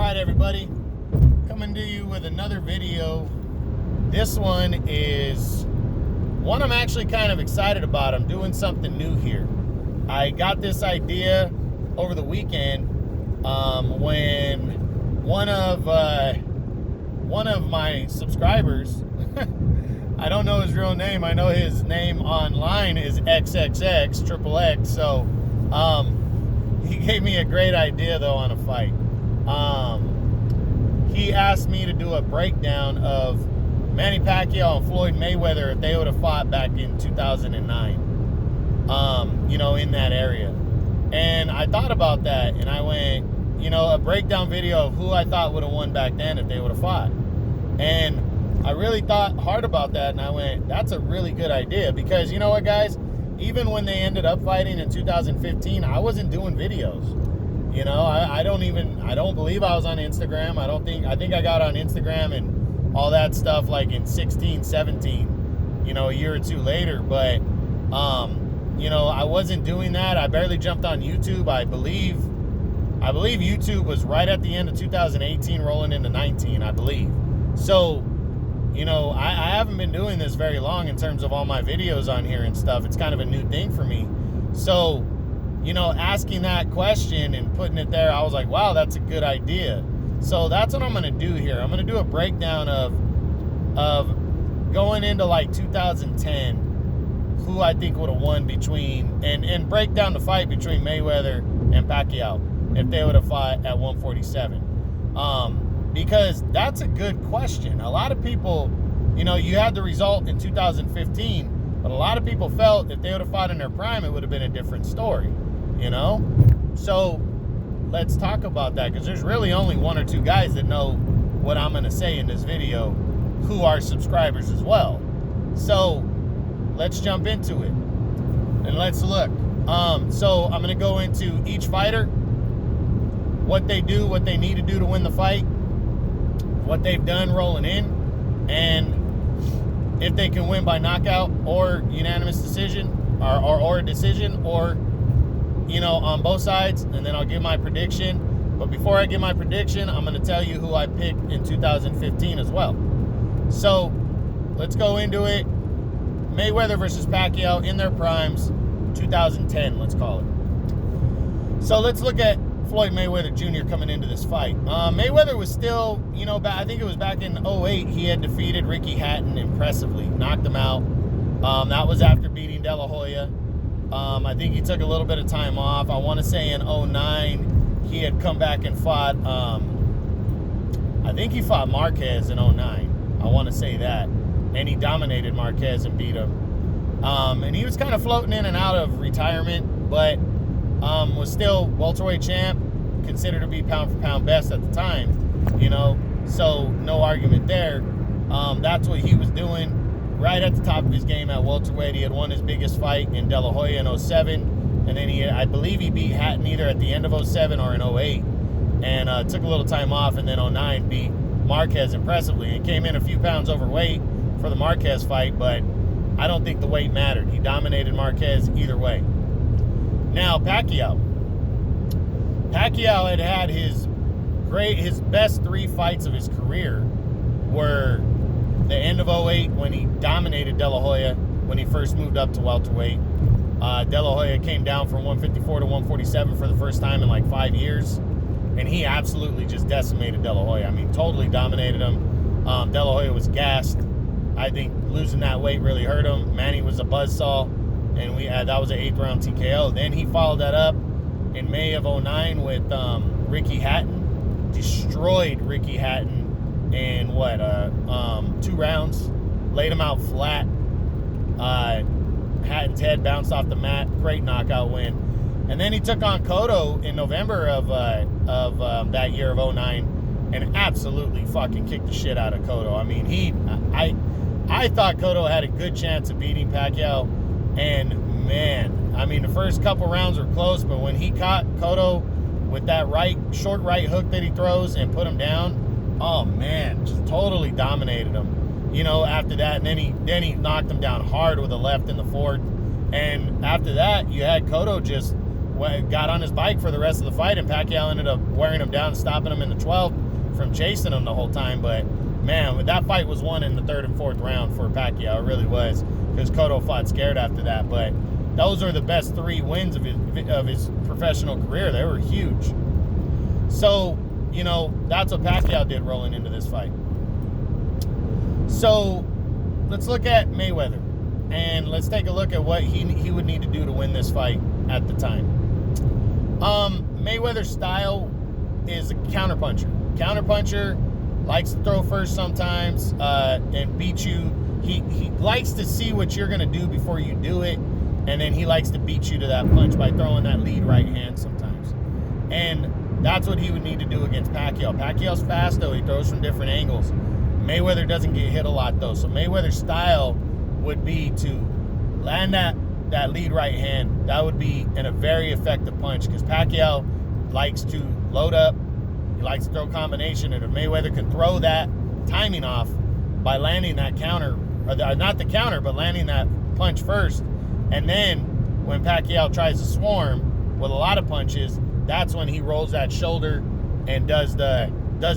right, everybody, coming to you with another video. This one is one I'm actually kind of excited about. I'm doing something new here. I got this idea over the weekend when one of my subscribers, I don't know his real name. I know his name online is XXX, so he gave me a great idea though on a fight. He asked me to do a breakdown of Manny Pacquiao and Floyd Mayweather if they would have fought back in 2009, in that area. And I thought about that, and I went, a breakdown video of who I thought would have won back then if they would have fought. And I really thought hard about that, and I went, that's a really good idea, because you know what, guys? Even when they ended up fighting in 2015, I wasn't doing videos. I don't believe I was on Instagram. I think I got on Instagram and all that stuff like in 16, 17, a year or two later. But, I wasn't doing that. I barely jumped on YouTube. I believe YouTube was right at the end of 2018 rolling into 19, I believe. So, I haven't been doing this very long in terms of all my videos on here and stuff. It's kind of a new thing for me. So, asking that question and putting it there, I was like, wow, that's a good idea. So that's what I'm going to do here. I'm going to do a breakdown of going into like 2010, who I think would have won between, and break down the fight between Mayweather and Pacquiao if they would have fought at 147. Because that's a good question. A lot of people, you had the result in 2015, but a lot of people felt if they would have fought in their prime, it would have been a different story, So let's talk about that, because there's really only one or two guys that know what I'm going to say in this video who are subscribers as well. So let's jump into it and let's look. So I'm going to go into each fighter, what they do, what they need to do to win the fight, what they've done rolling in, and if they can win by knockout or unanimous decision or a decision, or on both sides, and then I'll give my prediction. But before I give my prediction, I'm going to tell you who I picked in 2015 as well. So let's go into it. Mayweather versus Pacquiao in their primes, 2010, let's call it. So let's look at Floyd Mayweather Jr. coming into this fight. Mayweather was still, I think it was back in 2008, he had defeated Ricky Hatton impressively, knocked him out. That was after beating De La Hoya. I think he took a little bit of time off. I want to say in 2009, he had come back and fought, I think he fought Marquez in 2009. I want to say that. And he dominated Marquez and beat him. And he was kind of floating in and out of retirement, but was still welterweight champ, considered to be pound for pound best at the time, so no argument there. That's what he was doing. Right at the top of his game at welterweight. He had won his biggest fight in De La Hoya in 2007, and then I believe he beat Hatton either at the end of 2007 or in 2008, and took a little time off, and then 2009 beat Marquez impressively, and came in a few pounds overweight for the Marquez fight, but I don't think the weight mattered. He dominated Marquez either way. Now Pacquiao had his best three fights of his career were the end of 2008 when he dominated De La Hoya when he first moved up to welterweight. De La Hoya came down from 154 to 147 for the first time in like 5 years, and he absolutely just decimated De La Hoya. I mean, totally dominated him. De La Hoya was gassed. I think losing that weight really hurt him. Manny was a buzzsaw, and that was an 8th round TKO. Then he followed that up in May of 2009 with Ricky Hatton. Destroyed Ricky Hatton in 2 rounds, laid him out flat. Hatton's head bounced off the mat. Great knockout win. And then he took on Cotto in November of that year of 2009 and absolutely fucking kicked the shit out of Cotto. I mean, I thought Cotto had a good chance of beating Pacquiao, and man, I mean, the first couple rounds were close, but when he caught Cotto with that short right hook that he throws and put him down, oh man, just totally dominated him, after that. And then he knocked him down hard with a left in the fourth. And after that, you had Cotto just got on his bike for the rest of the fight, and Pacquiao ended up wearing him down and stopping him in the 12th from chasing him the whole time. But, man, that fight was won in the 3rd and 4th round for Pacquiao. It really was, because Cotto fought scared after that. But those are the best 3 wins of his professional career. They were huge. So, you know, that's what Pacquiao did rolling into this fight. So let's look at Mayweather, and let's take a look at what he would need to do to win this fight at the time. Mayweather's style is a counterpuncher. Counterpuncher, likes to throw first sometimes and beat you. He likes to see what you're going to do before you do it, and then he likes to beat you to that punch by throwing that lead right hand sometimes. And that's what he would need to do against Pacquiao. Pacquiao's fast, though. He throws from different angles. Mayweather doesn't get hit a lot, though. So Mayweather's style would be to land that lead right hand. That would be a very effective punch, because Pacquiao likes to load up. He likes to throw combination. And if Mayweather can throw that timing off by landing that counter, or not the counter, but landing that punch first, and then when Pacquiao tries to swarm with a lot of punches, that's when he rolls that shoulder and does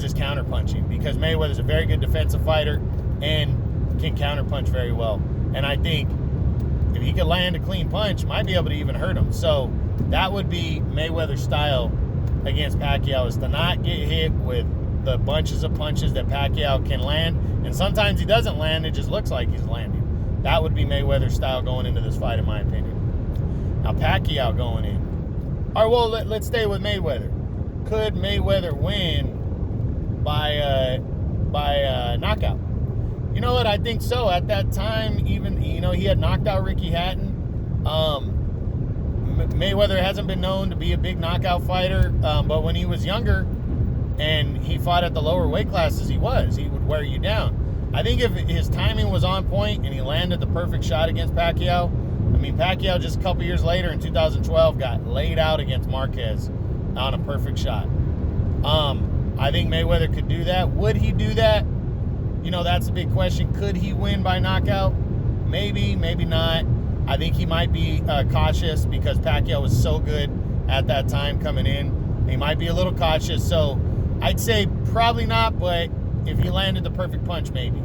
his counter punching, because Mayweather's a very good defensive fighter and can counter punch very well. And I think if he could land a clean punch, might be able to even hurt him. So that would be Mayweather's style against Pacquiao, is to not get hit with the bunches of punches that Pacquiao can land. And sometimes he doesn't land, it just looks like he's landing. That would be Mayweather's style going into this fight, in my opinion. Now, Pacquiao going in. All right, well, let's stay with Mayweather. Could Mayweather win by knockout? You know what? I think so. At that time, even, you know, he had knocked out Ricky Hatton. Mayweather hasn't been known to be a big knockout fighter, but when he was younger and he fought at the lower weight classes, he would wear you down. I think if his timing was on point and he landed the perfect shot against Pacquiao, I mean, Pacquiao just a couple years later in 2012 got laid out against Marquez on a perfect shot. I think Mayweather could do that. Would he do that? You know, that's a big question. Could he win by knockout? Maybe, maybe not. I think he might be cautious, because Pacquiao was so good at that time coming in. He might be a little cautious. So I'd say probably not, but if he landed the perfect punch, maybe.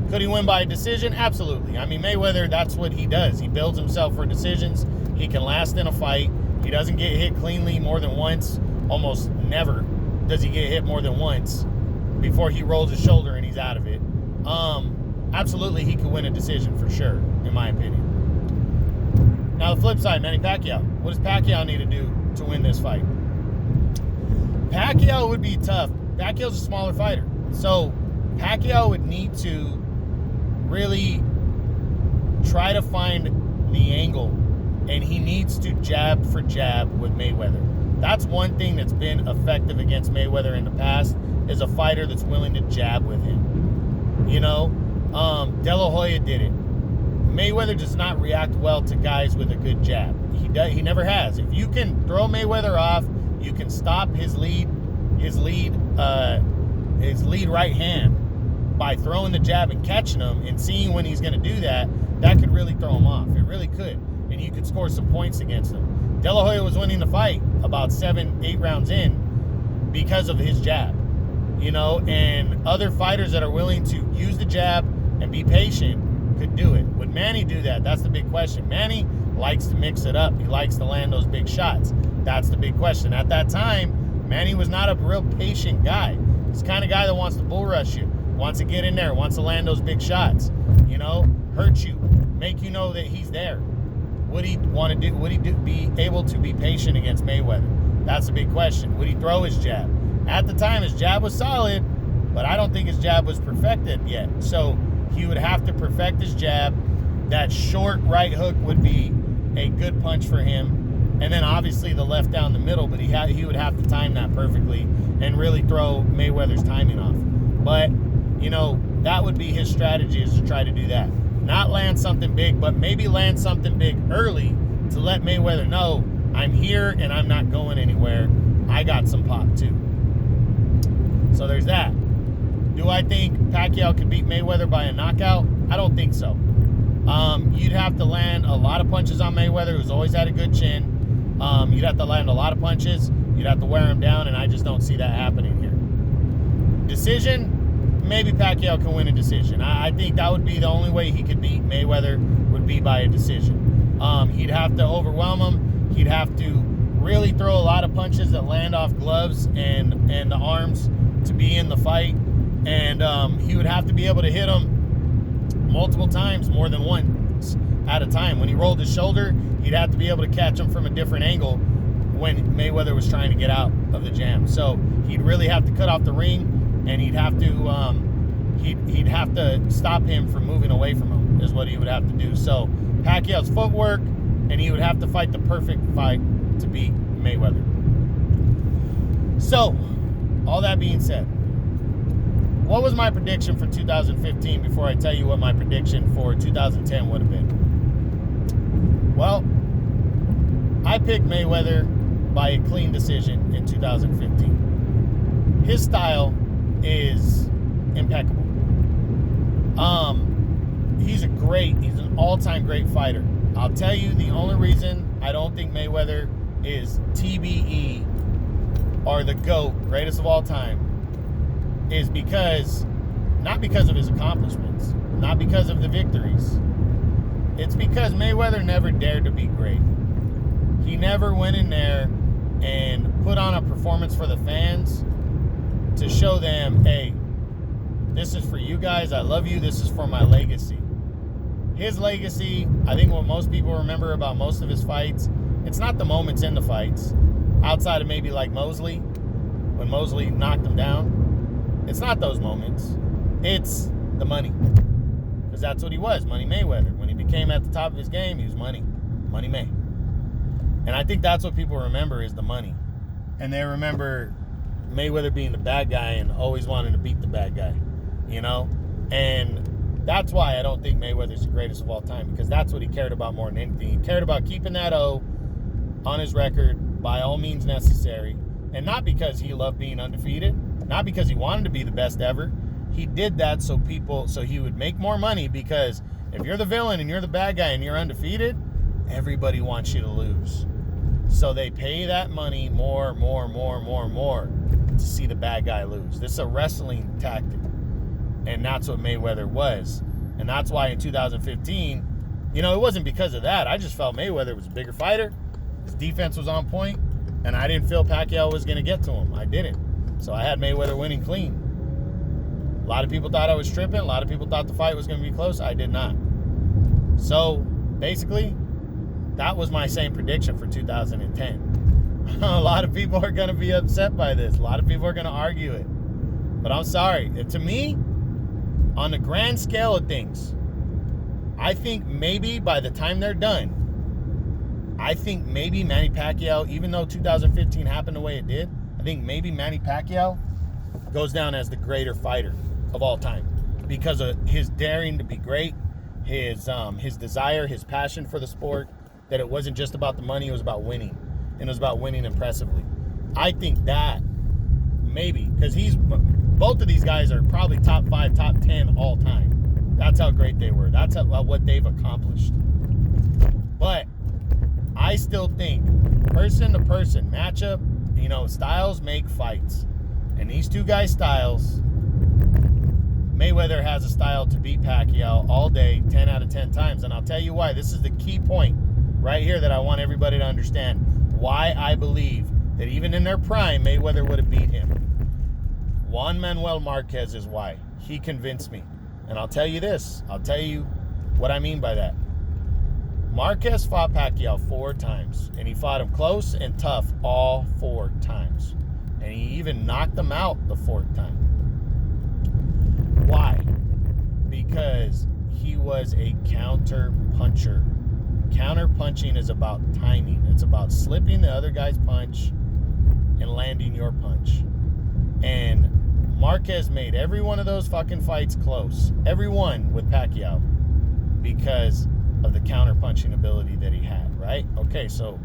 Could he win by a decision? Absolutely. I mean, Mayweather, that's what he does. He builds himself for decisions. He can last in a fight. He doesn't get hit cleanly more than once. Almost never does he get hit more than once before he rolls his shoulder and he's out of it. Absolutely, he could win a decision for sure, in my opinion. Now, the flip side, Manny Pacquiao. What does Pacquiao need to do to win this fight? Pacquiao would be tough. Pacquiao's a smaller fighter. So Pacquiao would need to really try to find the angle, and he needs to jab for jab with Mayweather. That's one thing that's been effective against Mayweather in the past, is a fighter that's willing to jab with him. You know, De La Hoya did it. Mayweather does not react well to guys with a good jab. He never has. If you can throw Mayweather off, you can stop his lead right hand by throwing the jab and catching him and seeing when he's going to do that. That could really throw him off. It really could. And you could score some points against him. De La Hoya was winning the fight about 7-8 rounds in because of his jab. You know, and other fighters that are willing to use the jab and be patient could do it. Would Manny do that? That's the big question. Manny likes to mix it up. He likes to land those big shots. That's the big question. At that time, Manny was not a real patient guy. He's the kind of guy that wants to bull rush you, wants to get in there, wants to land those big shots, you know, hurt you, make you know that he's there. Would he want to do? Would he be able to be patient against Mayweather? That's the big question. Would he throw his jab? At the time, his jab was solid, but I don't think his jab was perfected yet. So he would have to perfect his jab. That short right hook would be a good punch for him. And then obviously the left down the middle, but he would have to time that perfectly and really throw Mayweather's timing off. But, you know, that would be his strategy, is to try to do that. Not land something big, but maybe land something big early to let Mayweather know, I'm here and I'm not going anywhere. I got some pop too. So there's that. Do I think Pacquiao could beat Mayweather by a knockout? I don't think so. You'd have to land a lot of punches on Mayweather, who's always had a good chin. You'd have to land a lot of punches. You'd have to wear him down, and I just don't see that happening here. Decision, maybe Pacquiao can win a decision. I think that would be the only way he could beat Mayweather, would be by a decision. He'd have to overwhelm him. He'd have to really throw a lot of punches that land off gloves and the arms to be in the fight. And he would have to be able to hit him multiple times, more than once at a time. When he rolled his shoulder, he'd have to be able to catch him from a different angle when Mayweather was trying to get out of the jam. So he'd really have to cut off the ring, and he'd have to stop him from moving away from him, is what he would have to do. So Pacquiao's footwork, and he would have to fight the perfect fight to beat Mayweather. So, all that being said, what was my prediction for 2015 before I tell you what my prediction for 2010 would have been? Well, I picked Mayweather by a clean decision in 2015. His style is impeccable. He's an all-time great fighter. I'll tell you, the only reason I don't think Mayweather is TBE or the GOAT, greatest of all time, is not because of his accomplishments, not because of the victories. It's because Mayweather never dared to be great. He never went in there and put on a performance for the fans to show them, hey, this is for you guys, I love you, this is for my legacy. His legacy, I think what most people remember about most of his fights, it's not the moments in the fights, outside of maybe like Mosley, when Mosley knocked him down. It's not those moments. It's the money. Because that's what he was, Money Mayweather. When he became at the top of his game, he was Money May. And I think that's what people remember, is the money. And they remember Mayweather being the bad guy and always wanting to beat the bad guy, you know? And that's why I don't think Mayweather's the greatest of all time, because that's what he cared about more than anything. He cared about keeping that O on his record by all means necessary. And not because he loved being undefeated, not because he wanted to be the best ever. He did that so he would make more money, because if you're the villain and you're the bad guy and you're undefeated, everybody wants you to lose. So they pay that money more to see the bad guy lose. This is a wrestling tactic. And that's what Mayweather was. And that's why in 2015, it wasn't because of that. I just felt Mayweather was a bigger fighter. His defense was on point, and I didn't feel Pacquiao was going to get to him. I didn't. So I had Mayweather winning clean. A lot of people thought I was tripping. A lot of people thought the fight was going to be close. I did not. So basically, that was my same prediction for 2010. A lot of people are going to be upset by this. A lot of people are going to argue it. But I'm sorry. To me, on the grand scale of things, I think maybe by the time they're done, I think maybe Manny Pacquiao, even though 2015 happened the way it did, I think maybe Manny Pacquiao goes down as the greater fighter of all time, because of his daring to be great, his desire, his passion for the sport, that it wasn't just about the money, it was about winning, and it was about winning impressively. I think that maybe, because both of these guys are probably top 5, top 10 all time. That's how great they were. That's what they've accomplished. But I still think person to person matchup, styles make fights. And these two guys' styles, Mayweather has a style to beat Pacquiao all day, 10 out of 10 times. And I'll tell you why. This is the key point right here that I want everybody to understand. Why I believe that even in their prime, Mayweather would have beat him. Juan Manuel Marquez is why. He convinced me. And I'll tell you this. I'll tell you what I mean by that. Marquez fought Pacquiao 4 times. And he fought him close and tough all 4 times. And he even knocked him out the 4th time. Why? Because he was a counter puncher. Counter punching is about timing. It's about slipping the other guy's punch and landing your punch. And Marquez made every one of those fucking fights close. Every one with Pacquiao. Because of the counter punching ability that he had, right? Okay, so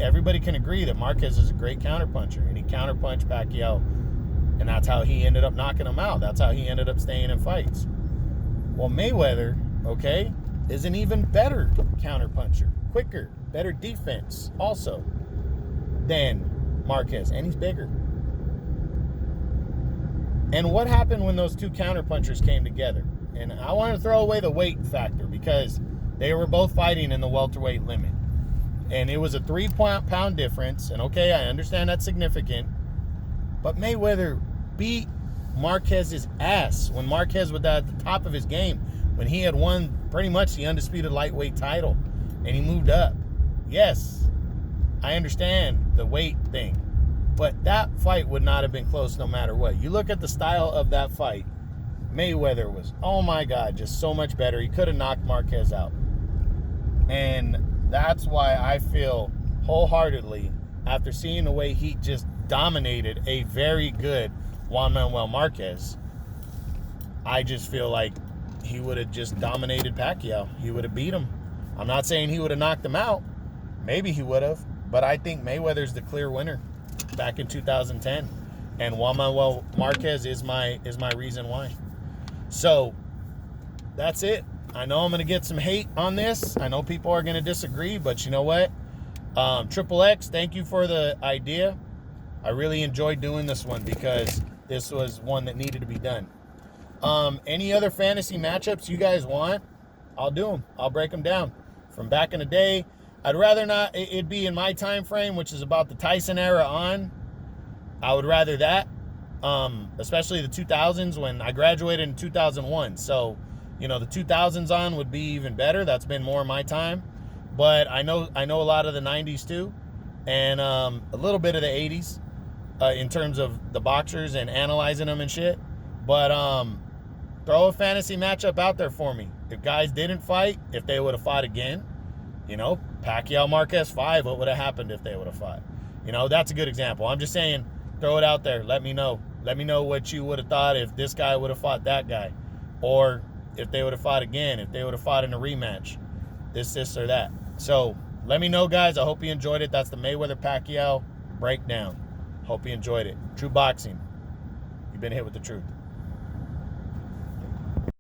everybody can agree that Marquez is a great counter puncher. And he counter punched Pacquiao. And that's how he ended up knocking him out. That's how he ended up staying in fights. Well, Mayweather, is an even better counter puncher. Quicker, better defense also. than Marquez, and he's bigger. And what happened when those two counterpunchers came together? And I want to throw away the weight factor because they were both fighting in the welterweight limit. And it was a 3-pound difference. And okay, I understand that's significant. But Mayweather beat Marquez's ass when Marquez was at the top of his game, when he had won pretty much the undisputed lightweight title and he moved up. Yes, I understand the weight thing, but that fight would not have been close no matter what. You look at the style of that fight, Mayweather was, oh my God, just so much better. He could have knocked Marquez out. And that's why I feel wholeheartedly, after seeing the way he just dominated a very good Juan Manuel Marquez, I just feel like he would have just dominated Pacquiao. He would have beat him. I'm not saying he would have knocked him out. Maybe he would have, but I think Mayweather's the clear winner back in 2010. And Juan Manuel Marquez is my reason why. So that's it. I know I'm going to get some hate on this. I know people are going to disagree, but you know what? Triple X, thank you for the idea. I really enjoyed doing this one because this was one that needed to be done. Any other fantasy matchups you guys want, I'll do them. I'll break them down. From back in the day, I'd rather not it be in my time frame, which is about the Tyson era on. I would rather that, especially the 2000s when I graduated in 2001. So, you know, the 2000s on would be even better. That's been more my time. But I know a lot of the 90s too, and a little bit of the 80s in terms of the boxers and analyzing them and shit. But throw a fantasy matchup out there for me. If guys didn't fight, if they would have fought again, you know, Pacquiao Marquez 5, what would have happened if they would have fought? You know, that's a good example. I'm just saying, throw it out there. Let me know. Let me know what you would have thought if this guy would have fought that guy, or if they would have fought again, if they would have fought in a rematch, this or that. So let me know, guys. I hope you enjoyed it. That's the Mayweather Pacquiao breakdown. Hope you enjoyed it. True boxing. You've been hit with the truth.